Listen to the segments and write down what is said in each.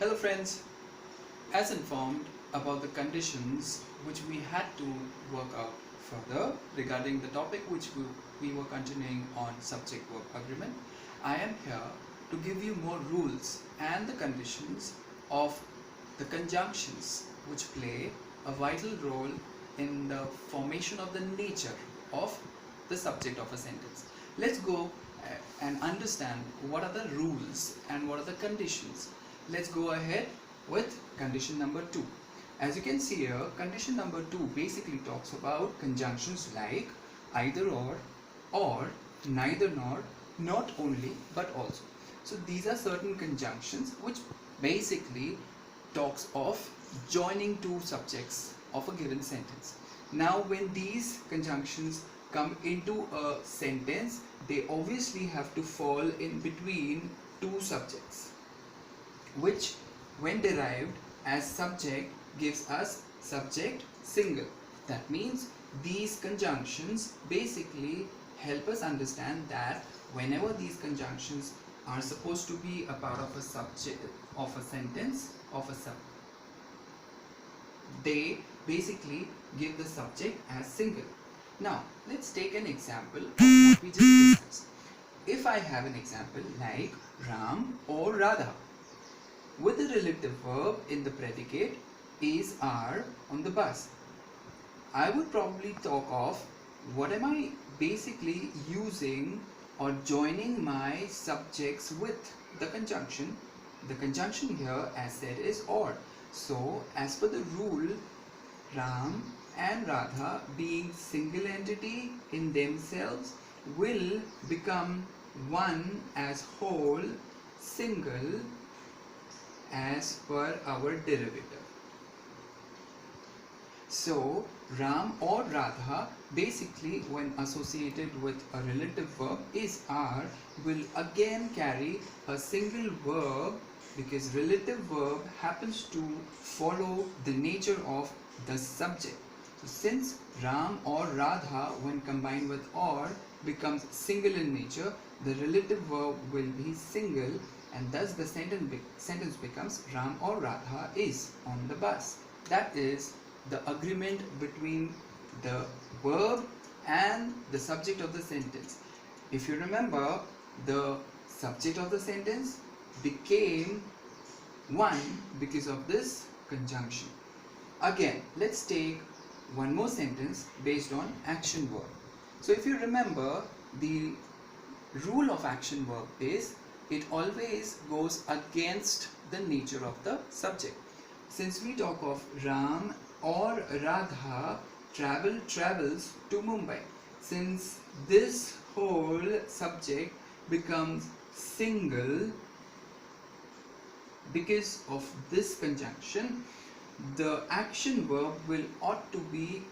Hello friends, as informed about the conditions which we had to work out further regarding the topic which we were continuing on subject-verb agreement, I am here to give you more rules and the conditions of the conjunctions which play a vital role in the formation of the nature of the subject of a sentence. Let's go and understand what are the rules and what are the conditions. Let's go ahead with condition number 2. As you can see here, condition number 2 basically talks about conjunctions like either or, neither nor, not only but also. So these are certain conjunctions which basically talks of joining two subjects of a given sentence. Now when these conjunctions come into a sentence, they obviously have to fall in between two subjects, which when derived as subject gives us subject single. That means these conjunctions basically help us understand that whenever these conjunctions are supposed to be a part of a subject of a sentence they basically give the subject as single. Now let's take an example of what we just discussed. If I have an example like Ram or Radha, with the relative verb in the predicate is are on the bus, I would probably talk of what am I basically using or joining my subjects with the conjunction. The conjunction here, as said, is or. So as per the rule, Ram and Radha being single entity in themselves will become one as whole, single, as per our derivative. So Ram or Radha basically when associated with a relative verb is are will again carry a single verb, because relative verb happens to follow the nature of the subject. So since Ram or Radha when combined with or becomes single in nature, the relative verb will be single, and thus the sentence becomes Ram or Radha is on the bus. That is the agreement between the verb and the subject of the sentence. If you remember, the subject of the sentence became one because of this conjunction. Again, let's take one more sentence based on action verb. So if you remember, the rule of action verb is it always goes against the nature of the subject. Since we talk of Ram or Radha travels to Mumbai, since this whole subject becomes single because of this conjunction, the action verb will ought to be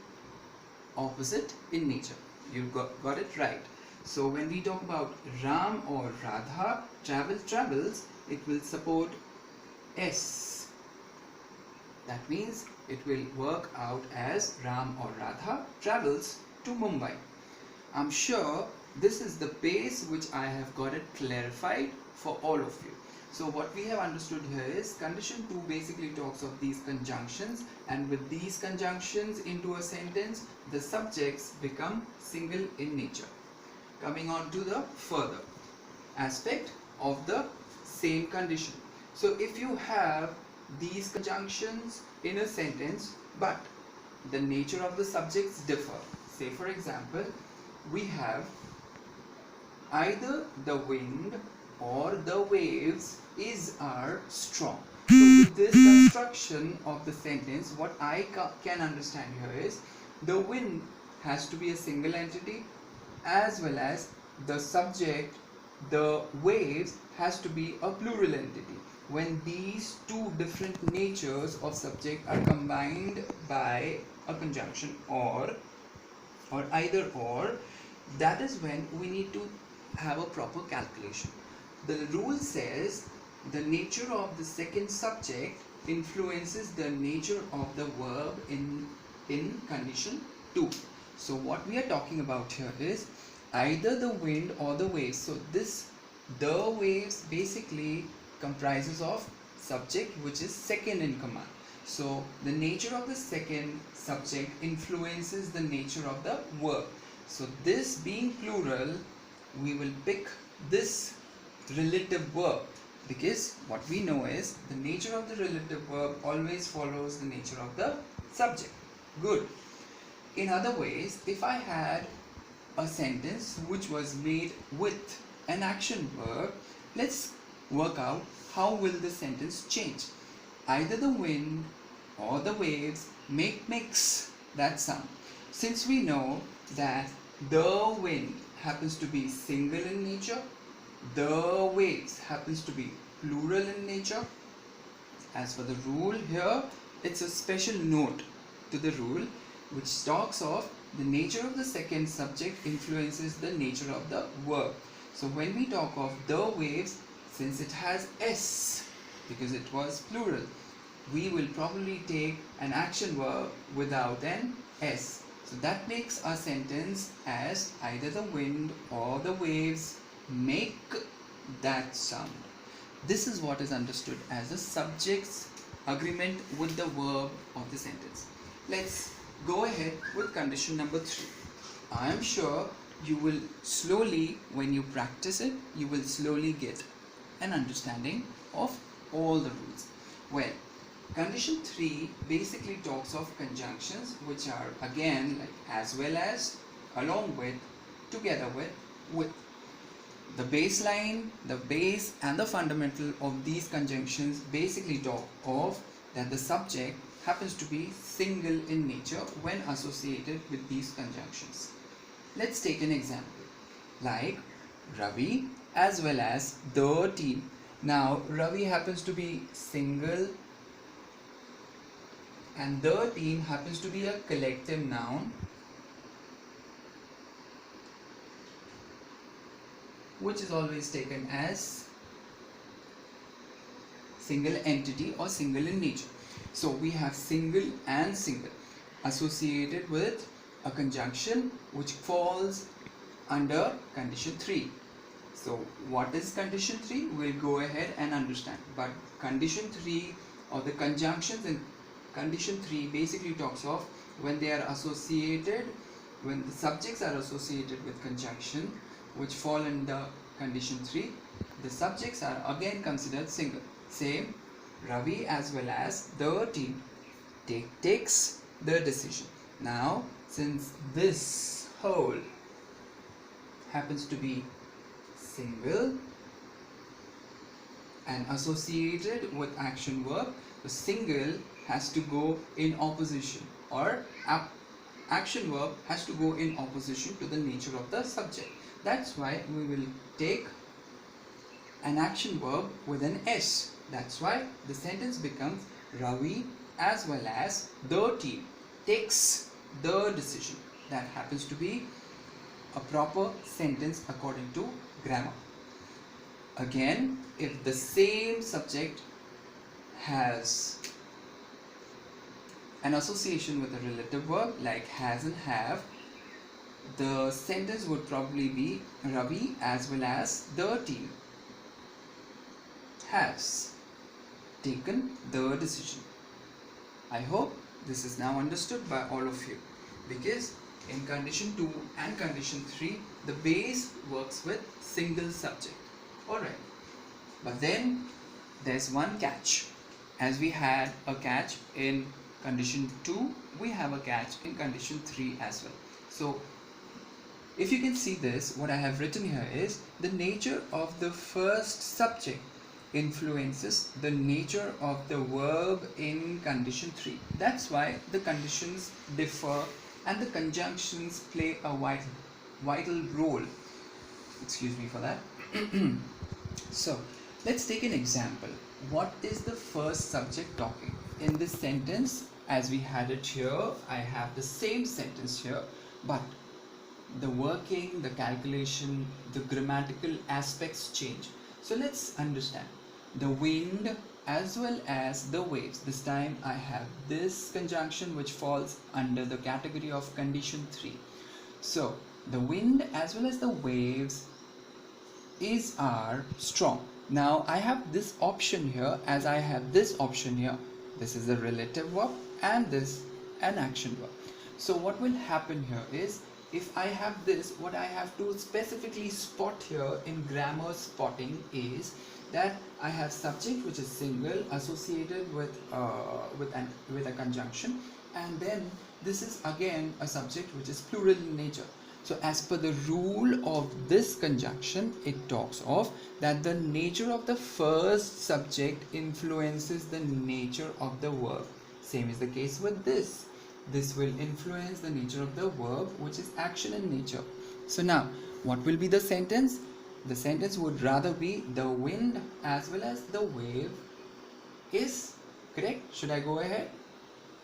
opposite in nature. You got it right. So when we talk about Ram or Radha travels, it will support S. That means it will work out as Ram or Radha travels to Mumbai. I'm sure this is the base which I have got it clarified for all of you. So what we have understood here is condition 2 basically talks of these conjunctions, and with these conjunctions into a sentence, the subjects become single in nature. Coming on to the further aspect of the same condition. So if you have these conjunctions in a sentence but the nature of the subjects differ, say for example we have either the wind or the waves are strong. So with this construction of the sentence, what I can understand here is the wind has to be a single entity, as well as the subject, the waves, has to be a plural entity. When these two different natures of subject are combined by a conjunction or either or, that is when we need to have a proper calculation. The rule says the nature of the second subject influences the nature of the verb in condition 2. So what we are talking about here is either the wind or the waves. So the waves basically comprises of subject which is second in command. So the nature of the second subject influences the nature of the verb. So this being plural, we will pick this relative verb, because what we know is the nature of the relative verb always follows the nature of the subject. Good. In other ways, if I had a sentence which was made with an action verb, let's work out how will the sentence change. Either the wind or the waves makes that sound. Since we know that the wind happens to be single in nature, the waves happens to be plural in nature. As for the rule here, it's a special note to the rule which talks of the nature of the second subject influences the nature of the verb. So when we talk of the waves, since it has S, because it was plural, we will probably take an action verb without an S. So that makes our sentence as either the wind or the waves make that sound. This is what is understood as the subject's agreement with the verb of the sentence. Let's go ahead with condition number 3. I am sure you will slowly, when you practice it, you will slowly get an understanding of all the rules. Well, condition 3 basically talks of conjunctions which are again like as well as, along with, together with. The baseline, the base and the fundamental of these conjunctions basically talk of that the subject happens to be single in nature when associated with these conjunctions. Let's take an example like Ravi as well as the team. Now Ravi happens to be single and the team happens to be a collective noun which is always taken as single entity or single in nature. So we have single and single associated with a conjunction which falls under condition 3. So what is condition 3? We'll go ahead and understand. But condition 3 or the conjunctions in condition 3 basically talks of when they are associated, when the subjects are associated with conjunction which fall under condition 3, the subjects are again considered single. Same, Ravi as well as the team takes the decision. Now, since this whole happens to be single and associated with action verb, the single has to go in opposition, or action verb has to go in opposition to the nature of the subject. That's why we will take an action verb with an S. That's why the sentence becomes Ravi as well as the team takes the decision. That happens to be a proper sentence according to grammar. Again, if the same subject has an association with a relative verb like has and have, the sentence would probably be Ravi as well as the team has taken the decision. I hope this is now understood by all of you, because in condition 2 and condition 3 the base works with single subject. Alright, but then there's one catch. As we had a catch in condition 2, we have a catch in condition 3 as well. So if you can see this, what I have written here is the nature of the first subject influences the nature of the verb in condition 3. That's why the conditions differ and the conjunctions play a vital role. Excuse me for that. So let's take an example. What is the first subject talking? In this sentence, as we had it here, I have the same sentence here, but the working, the calculation, the grammatical aspects change. So let's understand. The wind as well as the waves. This time I have this conjunction which falls under the category of condition 3. So the wind as well as the waves are strong. Now I have this option here, as I have this option here. This is a relative verb and this an action verb. So what will happen here is, if I have this, what I have to specifically spot here in grammar spotting is that I have subject which is single associated with a conjunction, and then this is again a subject which is plural in nature. So as per the rule of this conjunction, it talks of that the nature of the first subject influences the nature of the verb. Same is the case with this. This will influence the nature of the verb, which is action in nature. So now, what will be the sentence? The sentence would rather be the wind as well as the wave is correct. Should I go ahead?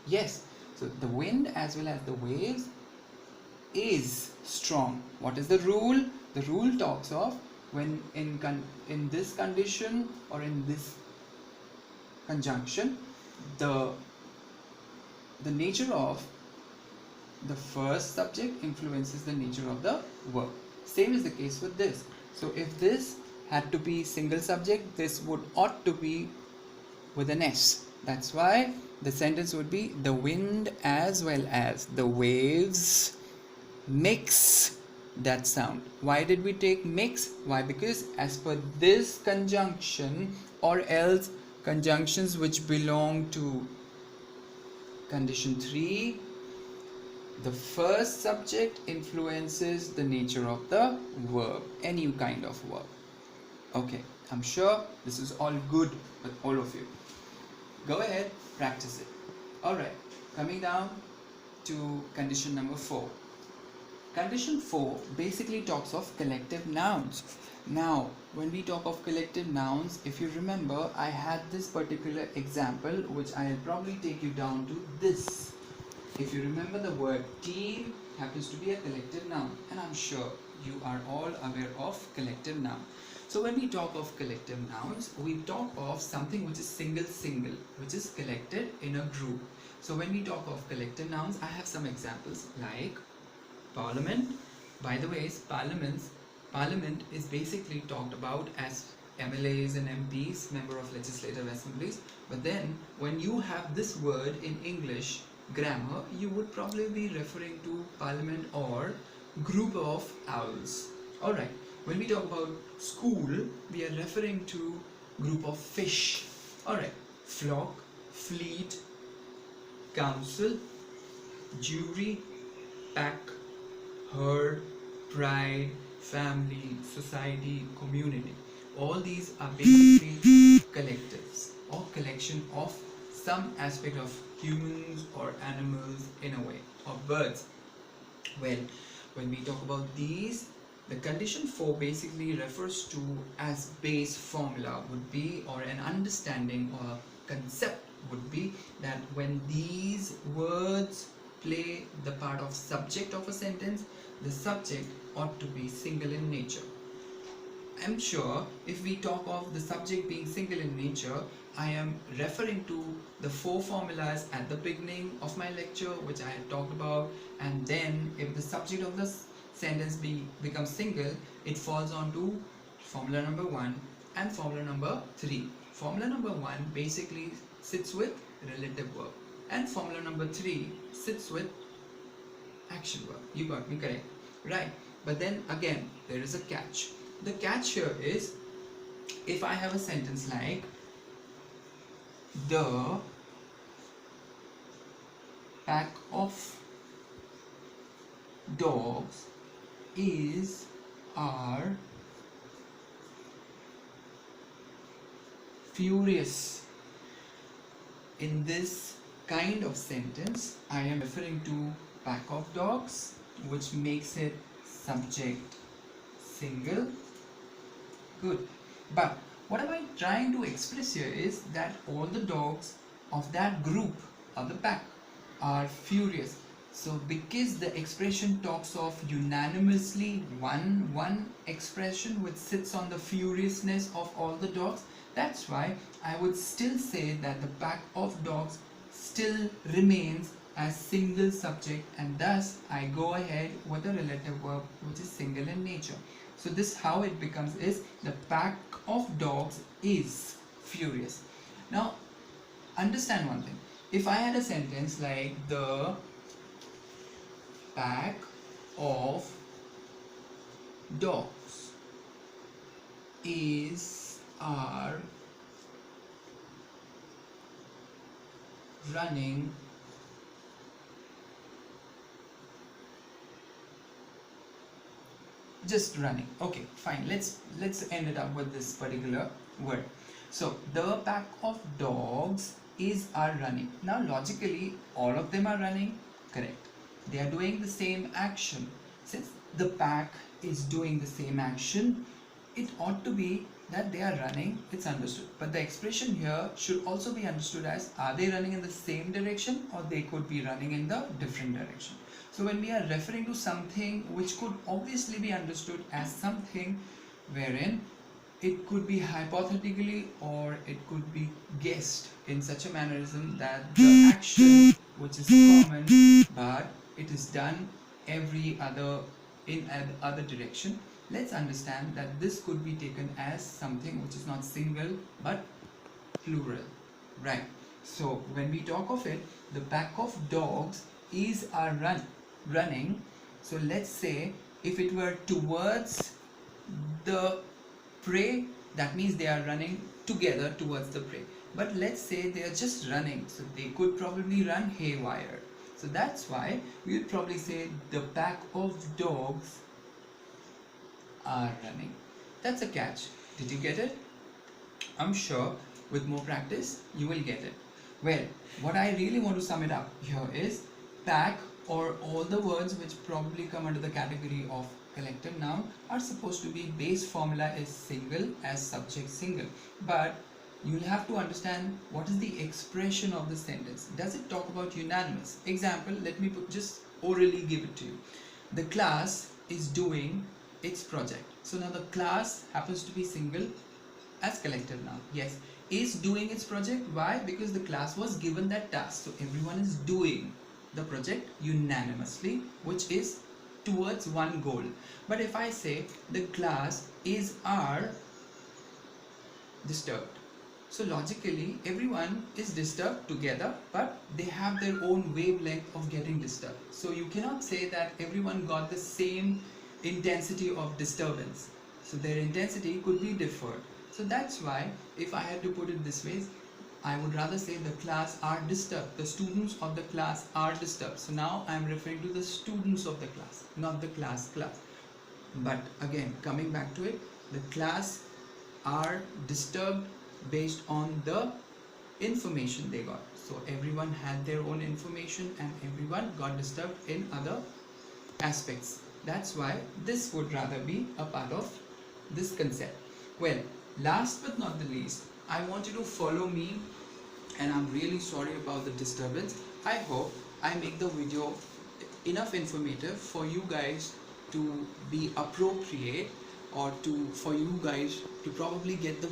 Yes. So the wind as well as the waves is strong. What is the rule? The rule talks of when in this condition or in this conjunction, the nature of the first subject influences the nature of the verb. Same is the case with this. So if this had to be single subject, this would ought to be with an S. That's why the sentence would be the wind as well as the waves mix that sound. Why did we take mix? Why? Because as per this conjunction, or else conjunctions which belong to condition 3, the first subject influences the nature of the verb, any kind of verb. Okay, I'm sure this is all good with all of you. Go ahead, practice it. Alright, coming down to condition number 4. Condition 4 basically talks of collective nouns. Now, when we talk of collective nouns, if you remember, I had this particular example which I'll probably take you down to this. If you remember, the word team happens to be a collective noun, and I'm sure you are all aware of collective noun. So when we talk of collective nouns, we talk of something which is single, which is collected in a group. So when we talk of collective nouns, I have some examples like Parliament. By the way, Parliament is basically talked about as MLAs and MPs, member of legislative assemblies. But then when you have this word in English grammar, you would probably be referring to Parliament or group of owls. Alright, when we talk about school, we are referring to group of fish. Alright, flock, fleet, council, jury, pack, herd, pride, family, society, community. All these are basically collectives or collection of some aspect of humans or animals in a way, or birds. Well, when we talk about these, the condition 4 basically refers to as base formula would be, or an understanding or concept would be, that when these words play the part of subject of a sentence, the subject ought to be single in nature. I'm sure if we talk of the subject being single in nature, I am referring to the 4 formulas at the beginning of my lecture which I had talked about, and then if the subject of the sentence becomes single, it falls on to formula number 1 and formula number 3. Formula number 1 basically sits with relative verb, and formula number 3 sits with action verb. You got me correct, right? But then again, there is a catch. The catch here is, if I have a sentence like the pack of dogs are furious. In this kind of sentence, I am referring to pack of dogs, which makes it subject single. Good. But what am I trying to express here is that all the dogs of that group of the pack are furious. So because the expression talks of unanimously one expression which sits on the furiousness of all the dogs, that's why I would still say that the pack of dogs still remains as single subject, and thus I go ahead with a relative verb which is single in nature. So this how it becomes is the pack of dogs is furious. Now understand one thing. If I had a sentence like the pack of dogs are running just running. Okay, fine, let's end it up with this particular word. So the pack of dogs are running. Now logically all of them are running, correct? They are doing the same action. Since the pack is doing the same action, it ought to be that they are running, it's understood. But the expression here should also be understood as, are they running in the same direction, or they could be running in the different direction. So when we are referring to something which could obviously be understood as something wherein it could be hypothetically or it could be guessed in such a mannerism that the action which is common but it is done every other in other direction, let's understand that this could be taken as something which is not single but plural, right? So when we talk of it, the pack of dogs are running. So let's say if it were towards the prey, that means they are running together towards the prey. But let's say they are just running, so they could probably run haywire. So that's why we would probably say the pack of dogs are running. That's a catch. Did you get it? I'm sure with more practice you will get it. Well, what I really want to sum it up here is pack, or all the words which probably come under the category of collective noun, are supposed to be base formula is single as subject single. But you'll have to understand what is the expression of the sentence. Does it talk about unanimous? Example, let me just orally give it to you. The class is doing its project. So now the class happens to be single as collective noun. Yes, is doing its project. Why? Because the class was given that task. So everyone is doing the project unanimously, which is towards one goal. But if I say the class are disturbed, so logically everyone is disturbed together, but they have their own wavelength of getting disturbed. So you cannot say that everyone got the same intensity of disturbance. So their intensity could be differed. So that's why if I had to put it this way, I would rather say the class are disturbed. The students of the class are disturbed. So now I am referring to the students of the class, not the class. But again, coming back to it, the class are disturbed based on the information they got. So everyone had their own information and everyone got disturbed in other aspects. That's why this would rather be a part of this concept. Well, last but not the least, I want you to follow me, and I'm really sorry about the disturbance. I hope I make the video enough informative for you guys to be appropriate, or for you guys to probably get the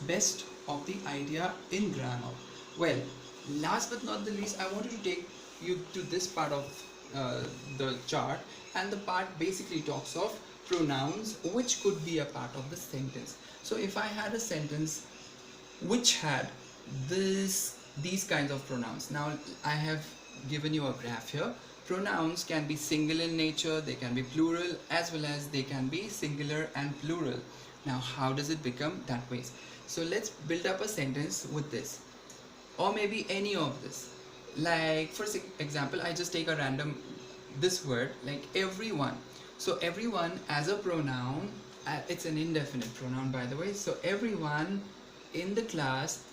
best of the idea in grammar. Well, last but not the least, I wanted to take you to this part of the chart, and the part basically talks of pronouns which could be a part of the sentence. So if I had a sentence which had these kinds of pronouns, now I have given you a graph here. Pronouns can be single in nature, they can be plural, as well as they can be singular and plural. Now how does it become that way? So let's build up a sentence with this, or maybe any of this. Like for example, I just take a random this word like everyone. So everyone as a pronoun, it's an indefinite pronoun by the way. So everyone in the class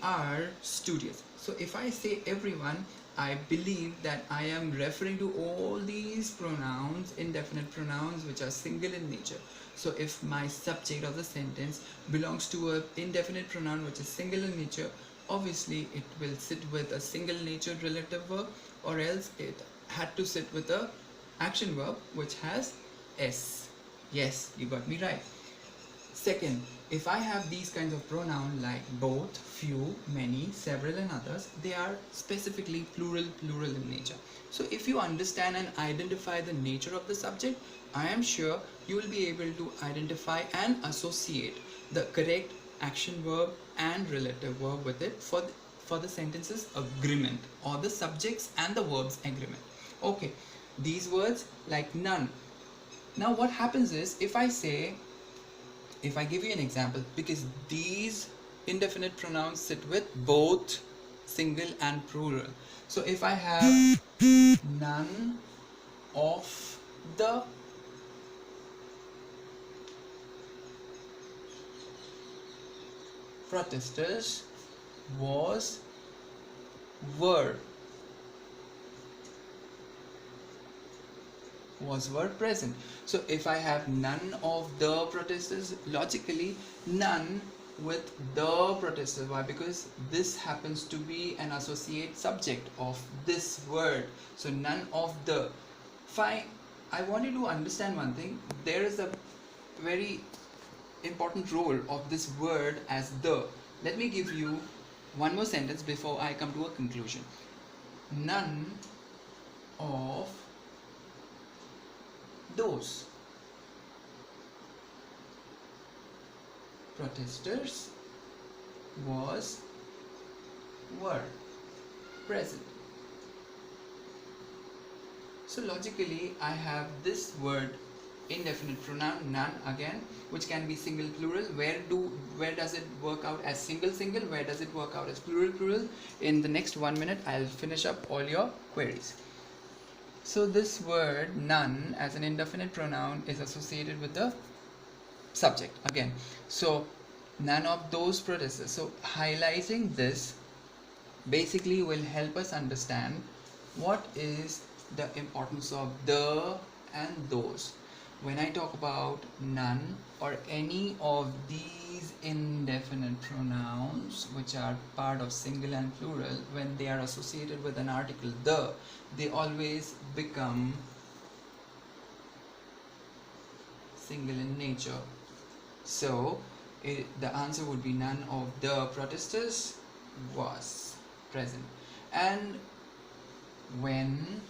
are studious. So if I say everyone, I believe that I am referring to all these pronouns, indefinite pronouns, which are single in nature. So if my subject of the sentence belongs to an indefinite pronoun which is single in nature, obviously it will sit with a single natured relative verb, or else it had to sit with a action verb which has s. Yes, you got me right. Second, if I have these kinds of pronoun like both, few, many, several and others, they are specifically plural in nature. So if you understand and identify the nature of the subject, I am sure you will be able to identify and associate the correct action verb and relative verb with it for the sentences agreement, or the subjects and the verbs agreement. Okay, these words like none. Now what happens is, if I give you an example, because these indefinite pronouns sit with both single and plural. So if I have none of the protesters were present. So if I have none of the protesters, logically none with the protesters. Why? Because this happens to be an associate subject of this word. So none of the. Fine. I want you to understand one thing. There is a very important role of this word as the. Let me give you one more sentence before I come to a conclusion. None of those protesters were present. So logically I have this word indefinite pronoun none again, which can be single plural. Where does it work out as single, where does it work out as plural? In the next 1 minute I'll finish up all your queries. So this word none as an indefinite pronoun is associated with the subject again. So none of those protesters. So highlighting this basically will help us understand what is the importance of the and those. When I talk about none or any of these indefinite pronouns which are part of single and plural, when they are associated with an article the, they always become single in nature. So the answer would be none of the protesters was present. And when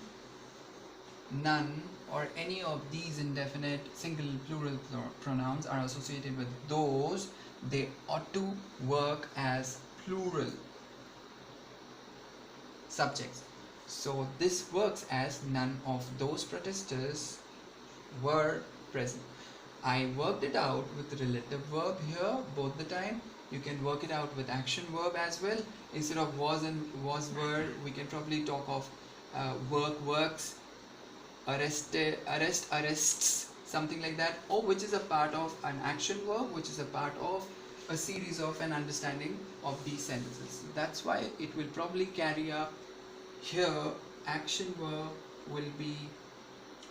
none or any of these indefinite single plural pronouns are associated with those, they ought to work as plural subjects. So this works as none of those protesters were present. I worked it out with relative verb here both the time. You can work it out with action verb as well. Instead of was and was were, we can probably talk of works, arrest, arrests, something like that, or which is a part of an action verb, which is a part of a series of an understanding of these sentences. That's why it will probably carry up here. Action verb will be,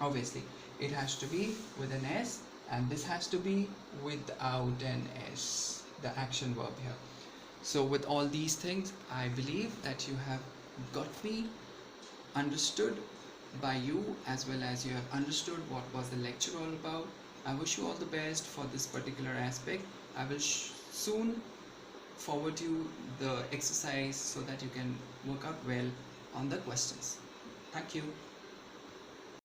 obviously it has to be with an S, and this has to be without an S, the action verb here. So with all these things, I believe that you have got me understood by you, as well as you have understood what was the lecture all about. I wish you all the best for this particular aspect. I will soon forward you the exercise so that you can work out well on the questions. Thank you.